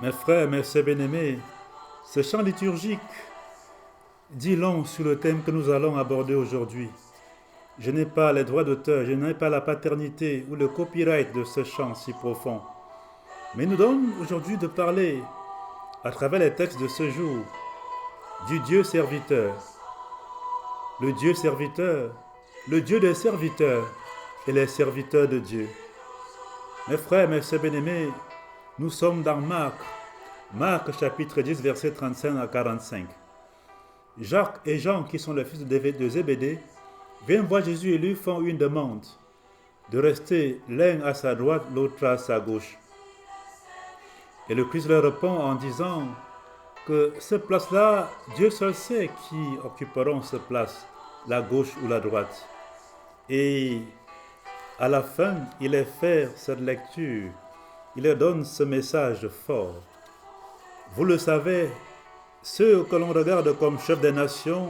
Mes frères, mes sœurs bien-aimés, ce chant liturgique dit long sur le thème que nous allons aborder aujourd'hui. Je n'ai pas les droits d'auteur, je n'ai pas la paternité ou le copyright de ce chant si profond. Mais nous donne aujourd'hui de parler, à travers les textes de ce jour, du Dieu serviteur. Le Dieu serviteur, le Dieu des serviteurs et les serviteurs de Dieu. Mes frères, mes sœurs bien-aimés, nous sommes dans Marc chapitre 10, versets 35 à 45. Jacques et Jean, qui sont les fils de Zébédée, viennent voir Jésus et lui font une demande de rester l'un à sa droite, l'autre à sa gauche. Et le Christ leur répond en disant que cette place-là, Dieu seul sait qui occuperont cette place, la gauche ou la droite. Et à la fin, il les fait cette lecture, il leur donne ce message fort. Vous le savez, ceux que l'on regarde comme chefs des nations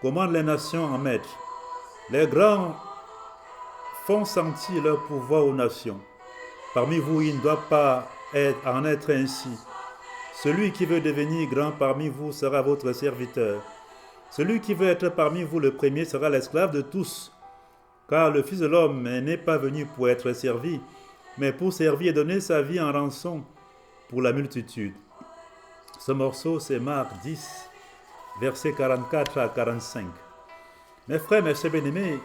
commandent les nations en maître. Les grands font sentir leur pouvoir aux nations. Parmi vous, il ne doit pas en être ainsi. Celui qui veut devenir grand parmi vous sera votre serviteur. Celui qui veut être parmi vous le premier sera l'esclave de tous. Car le Fils de l'homme n'est pas venu pour être servi, mais pour servir et donner sa vie en rançon pour la multitude. Ce morceau, c'est Marc 10, versets 44 à 45. Mes frères, mes sœurs bien-aimés,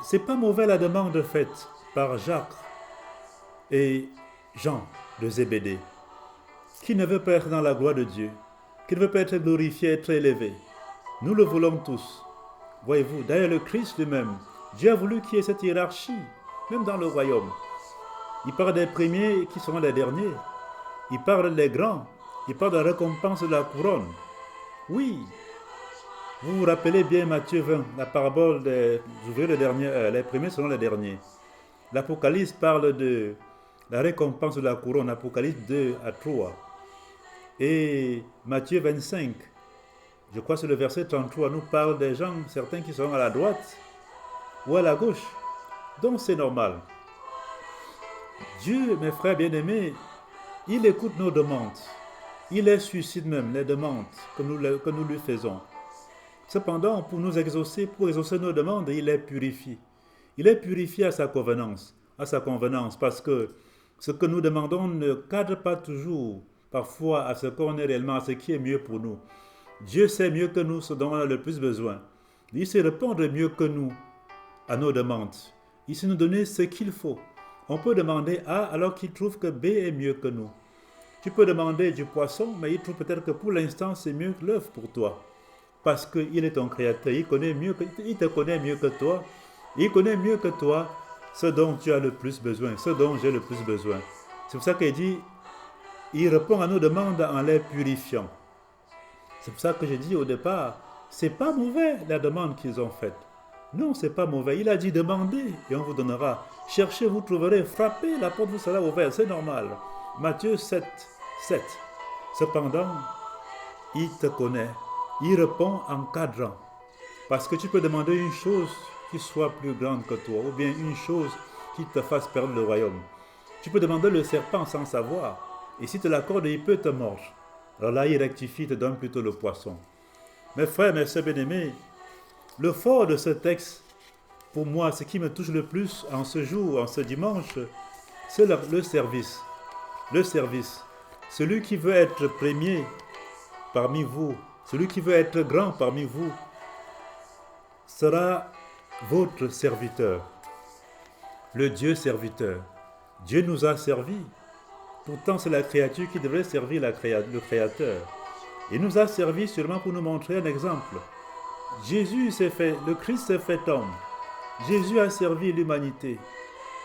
c'est pas mauvais la demande faite par Jacques et Jean de Zébédée, qui ne veut pas être dans la gloire de Dieu, qui ne veut pas être glorifié, être élevé. Nous le voulons tous. Voyez-vous, d'ailleurs le Christ lui-même, Dieu a voulu qu'il y ait cette hiérarchie, même dans le royaume. Il parle des premiers qui seront les derniers. Il parle des grands. Il parle de la récompense de la couronne. Oui, vous vous rappelez bien Matthieu 20, la parabole des ouvriers les derniers, les premiers seront les derniers. L'Apocalypse parle de la récompense de la couronne, Apocalypse 2 à 3. Et Matthieu 25, je crois que c'est le verset 33, nous parle des gens, certains qui seront à la droite ou à la gauche. Donc c'est normal. Dieu, mes frères bien-aimés, il écoute nos demandes. Il les suscite même, les demandes que nous lui faisons. Cependant, pour exaucer nos demandes, il les purifie. Il les purifie à sa convenance, parce que ce que nous demandons ne cadre pas toujours, parfois, à ce qu'on est réellement, à ce qui est mieux pour nous. Dieu sait mieux que nous ce dont on a le plus besoin. Il sait répondre mieux que nous à nos demandes. Il sait nous donner ce qu'il faut. On peut demander A alors qu'il trouve que B est mieux que nous. Tu peux demander du poisson, mais il trouve peut-être que pour l'instant c'est mieux que l'œuf pour toi. Parce qu'il est ton créateur, il te connaît mieux que toi. Il connaît mieux que toi ce dont tu as le plus besoin, ce dont j'ai le plus besoin. C'est pour ça qu'il dit, il répond à nos demandes en les purifiant. C'est pour ça que j'ai dit au départ, c'est pas mauvais la demande qu'ils ont faite. Non, c'est pas mauvais. Il a dit demandez et on vous donnera. Cherchez, vous trouverez. Frappez, la porte vous sera ouverte. C'est normal. Matthieu 7. Cependant, il te connaît. Il répond en cadrant. Parce que tu peux demander une chose qui soit plus grande que toi, ou bien une chose qui te fasse perdre le royaume. Tu peux demander le serpent sans savoir. Et si tu l'accordes, il peut te mordre. Alors là, il rectifie, te donne plutôt le poisson. Mes frères, mes sœurs bien-aimés, le fort de ce texte, pour moi, ce qui me touche le plus en ce jour, en ce dimanche, c'est le service. Le service. Celui qui veut être premier parmi vous, celui qui veut être grand parmi vous, sera votre serviteur. Le Dieu serviteur. Dieu nous a servis. Pourtant, c'est la créature qui devrait servir le Créateur. Il nous a servis seulement pour nous montrer un exemple. Le Christ s'est fait homme. Jésus a servi l'humanité.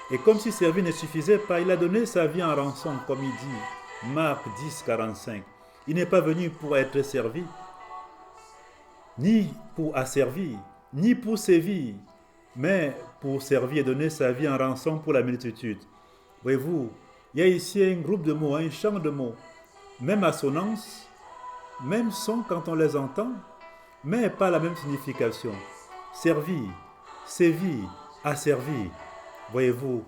Et comme si servir ne suffisait pas, il a donné sa vie en rançon, comme il dit, Marc 10, 45. Il n'est pas venu pour être servi, ni pour asservir, ni pour sévir, mais pour servir et donner sa vie en rançon pour la multitude. Voyez-vous, il y a ici un groupe de mots, un champ de mots, même assonance, même son quand on les entend, mais pas la même signification. Servir, sévir, asservir. Voyez-vous,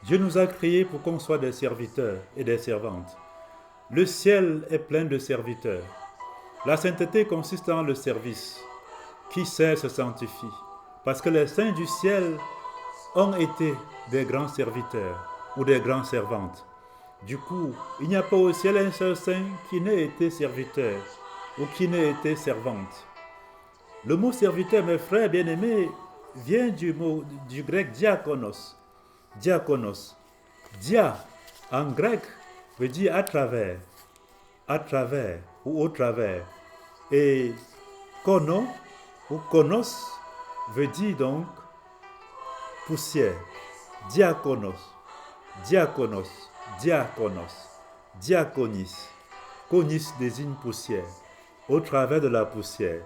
Dieu nous a créés pour qu'on soit des serviteurs et des servantes. Le ciel est plein de serviteurs. La sainteté consiste en le service. Qui sert se sanctifie. Parce que les saints du ciel ont été des grands serviteurs ou des grandes servantes. Du coup, il n'y a pas au ciel un seul saint qui n'ait été serviteur ou qui n'ait été servante. Le mot serviteur, mes frères bien-aimés, vient du grec diakonos. Diakonos. Dia, en grec, veut dire à travers ou au travers. Et kono ou konos veut dire donc poussière. Diakonos, diakonos, diakonos, diakonis. Konis désigne poussière. Au travers de la poussière.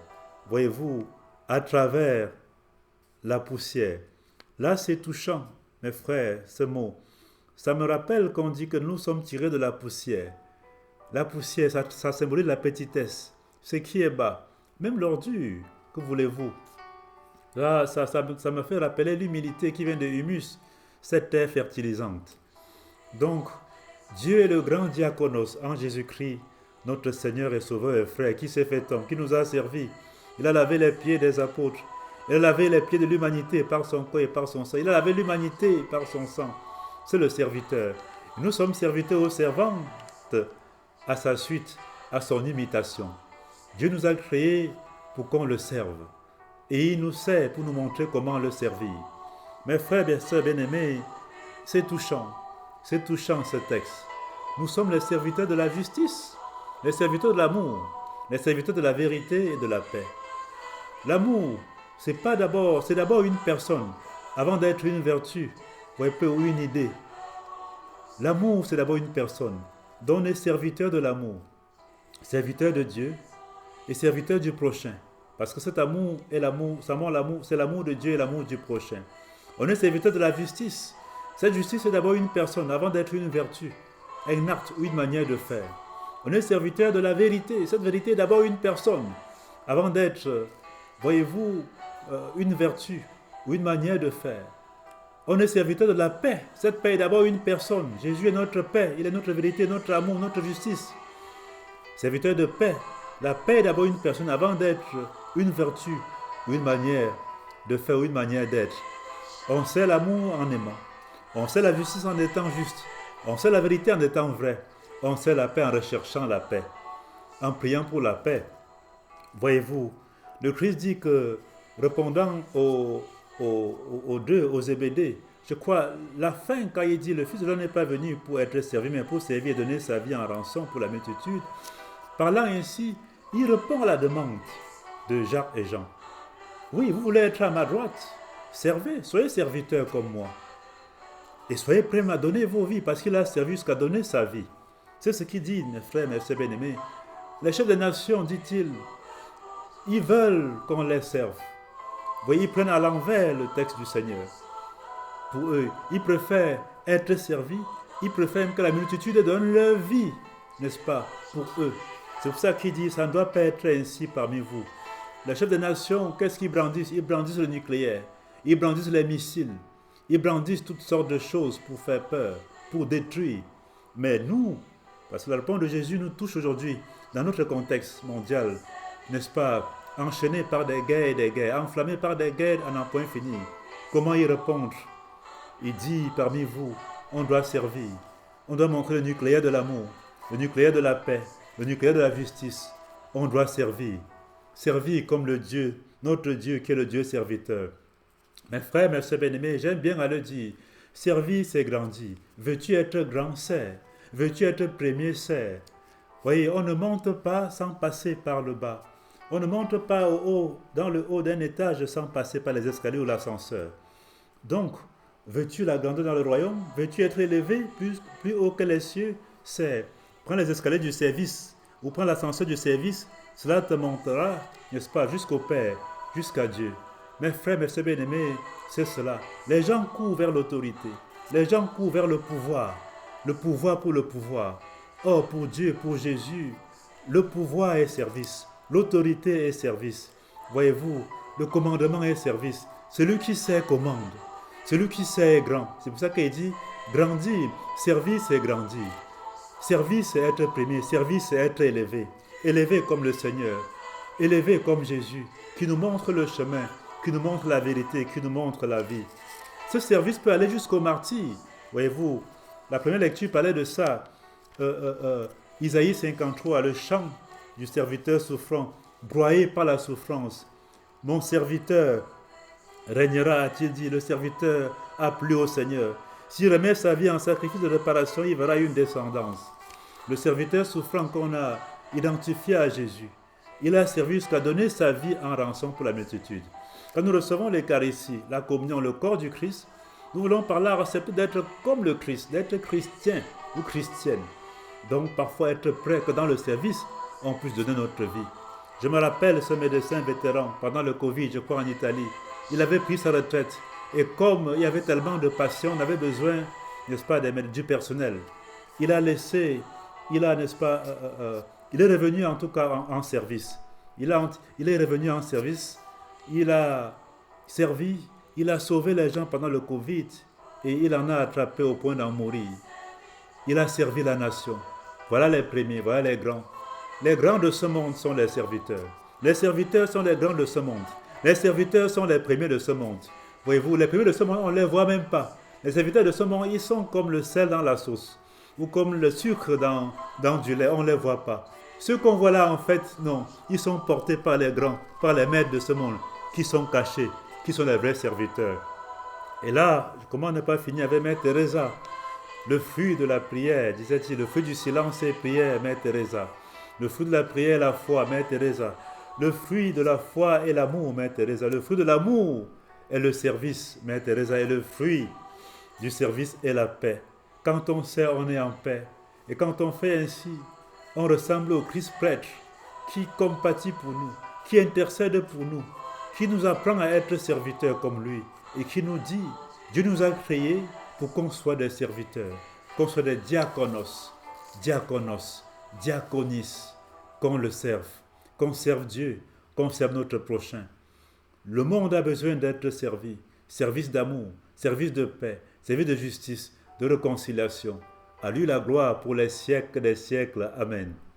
Voyez-vous, à travers la poussière. Là, c'est touchant, mes frères, ce mot. Ça me rappelle qu'on dit que nous sommes tirés de la poussière. La poussière, ça symbolise la petitesse, ce qui est bas. Même l'ordure, que voulez-vous? Là, ça me fait rappeler l'humilité qui vient de humus, cette terre fertilisante. Donc, Dieu est le grand diaconos en Jésus-Christ, notre Seigneur et Sauveur et Frère, qui s'est fait homme, qui nous a servi. Il a lavé les pieds des apôtres. Il a lavé les pieds de l'humanité par son corps et par son sang. Il a lavé l'humanité par son sang. C'est le serviteur. Nous sommes serviteurs aux servantes à sa suite, à son imitation. Dieu nous a créés pour qu'on le serve. Et il nous sert pour nous montrer comment le servir. Mes frères et sœurs bien-aimés, c'est touchant ce texte. Nous sommes les serviteurs de la justice, les serviteurs de l'amour, les serviteurs de la vérité et de la paix. L'amour, c'est d'abord une personne, avant d'être une vertu, ou une idée. L'amour, c'est d'abord une personne, dont on est serviteur de l'amour, serviteur de Dieu et serviteur du prochain. Parce que cet amour est c'est l'amour de Dieu et l'amour du prochain. On est serviteur de la justice. Cette justice est d'abord une personne, avant d'être une vertu, un acte ou une manière de faire. On est serviteur de la vérité. Cette vérité est d'abord une personne, avant d'être, voyez-vous, une vertu ou une manière de faire. On est serviteur de la paix. Cette paix est d'abord une personne. Jésus est notre paix. Il est notre vérité, notre amour, notre justice. Serviteur de paix. La paix est d'abord une personne avant d'être une vertu ou une manière de faire ou une manière d'être. On sait l'amour en aimant. On sait la justice en étant juste. On sait la vérité en étant vrai. On sait la paix en recherchant la paix. En priant pour la paix. Voyez-vous, le Christ dit que, répondant aux Zébédée, je crois, la fin, quand il dit, le Fils de l'homme n'est pas venu pour être servi, mais pour servir et donner sa vie en rançon pour la multitude. Parlant ainsi, il répond à la demande de Jacques et Jean. Oui, vous voulez être à ma droite? Servez, soyez serviteurs comme moi. Et soyez prêts à donner vos vies, parce qu'il a servi jusqu'à donner sa vie. C'est ce qu'il dit, mes frères, mes sœurs bien-aimés. Les chefs des nations, dit-il, ils veulent qu'on les serve. Vous voyez, ils prennent à l'envers le texte du Seigneur. Pour eux, ils préfèrent être servis, ils préfèrent que la multitude donne leur vie, n'est-ce pas, pour eux. C'est pour ça qu'il dit, ça ne doit pas être ainsi parmi vous. Les chefs des nations, qu'est-ce qu'ils brandissent? Ils brandissent le nucléaire, ils brandissent les missiles, ils brandissent toutes sortes de choses pour faire peur, pour détruire. Mais nous, parce que la réponse de Jésus nous touche aujourd'hui, dans notre contexte mondial, n'est-ce pas, enchaînés par des guerres, enflammés par des guerres à n'en point finir. Comment y répondre? Il dit, parmi vous, on doit servir. On doit montrer le nucléaire de l'amour, le nucléaire de la paix, le nucléaire de la justice. On doit servir. Servir comme le Dieu, notre Dieu qui est le Dieu serviteur. Mes frères, mes sœurs bien-aimés, j'aime bien à le dire. Servir, c'est grandir. Veux-tu être grand, sers. Veux-tu être premier, sers. Voyez, on ne monte pas sans passer par le bas. On ne monte pas dans le haut d'un étage sans passer par les escaliers ou l'ascenseur. Donc, veux-tu la grandeur dans le royaume? Veux-tu être élevé plus haut que les cieux? C'est prends les escaliers du service ou prends l'ascenseur du service. Cela te montera, n'est-ce pas, jusqu'au Père, jusqu'à Dieu. Mes frères, mes sœurs bien-aimés, c'est cela. Les gens courent vers l'autorité. Les gens courent vers le pouvoir. Le pouvoir pour le pouvoir. Or, pour Dieu, pour Jésus, le pouvoir est service. L'autorité est service. Voyez-vous, le commandement est service. Celui qui sert commande. Celui qui sait est grand. C'est pour ça qu'il dit grandir. Servir, c'est grandir. Servir, c'est être premier. Servir, c'est être élevé. Élevé comme le Seigneur. Élevé comme Jésus, qui nous montre le chemin, qui nous montre la vérité, qui nous montre la vie. Ce service peut aller jusqu'au martyr. Voyez-vous, la première lecture parlait de ça. Isaïe 53, le chant du serviteur souffrant, broyé par la souffrance. Mon serviteur régnera, a-t-il dit, le serviteur a plu au Seigneur. S'il remet sa vie en sacrifice de réparation, il verra une descendance. Le serviteur souffrant qu'on a identifié à Jésus, il a servi jusqu'à donner sa vie en rançon pour la multitude. Quand nous recevons l'Eucharistie, la communion, le corps du Christ, nous voulons par là accepter d'être comme le Christ, d'être chrétien ou chrétienne. Donc parfois être prêt que dans le service, on puisse donner notre vie. Je me rappelle ce médecin vétéran, pendant le Covid, je crois en Italie, il avait pris sa retraite. Et comme il y avait tellement de patients, on avait besoin, n'est-ce pas, du personnel. Il a laissé, n'est-ce pas, il est revenu en tout cas en service. Il est revenu en service, il a servi, il a sauvé les gens pendant le Covid et il en a attrapé au point d'en mourir. Il a servi la nation. Voilà les premiers, voilà les grands. Les grands de ce monde sont les serviteurs. Les serviteurs sont les grands de ce monde. Les serviteurs sont les premiers de ce monde. Voyez-vous, les premiers de ce monde, on ne les voit même pas. Les serviteurs de ce monde, ils sont comme le sel dans la sauce ou comme le sucre dans du lait, on ne les voit pas. Ceux qu'on voit là, en fait, non, ils sont portés par les grands, par les maîtres de ce monde, qui sont cachés, qui sont les vrais serviteurs. Et là, comment ne pas finir avec Mère Teresa? Le fruit de la prière, disait-il, le fruit du silence et prière, Mère Teresa. Le fruit de la prière, la foi, Mère Teresa. Le fruit de la foi est l'amour, Mère Teresa. Le fruit de l'amour est le service, Mère Teresa. Et le fruit du service est la paix. Quand on sert, on est en paix. Et quand on fait ainsi, on ressemble au Christ prêtre qui compatit pour nous, qui intercède pour nous, qui nous apprend à être serviteurs comme lui et qui nous dit, Dieu nous a créés pour qu'on soit des serviteurs, qu'on soit des diaconos, diaconis, qu'on le serve, qu'on serve Dieu, qu'on serve notre prochain. Le monde a besoin d'être servi, service d'amour, service de paix, service de justice, de réconciliation. À lui la gloire pour les siècles des siècles. Amen.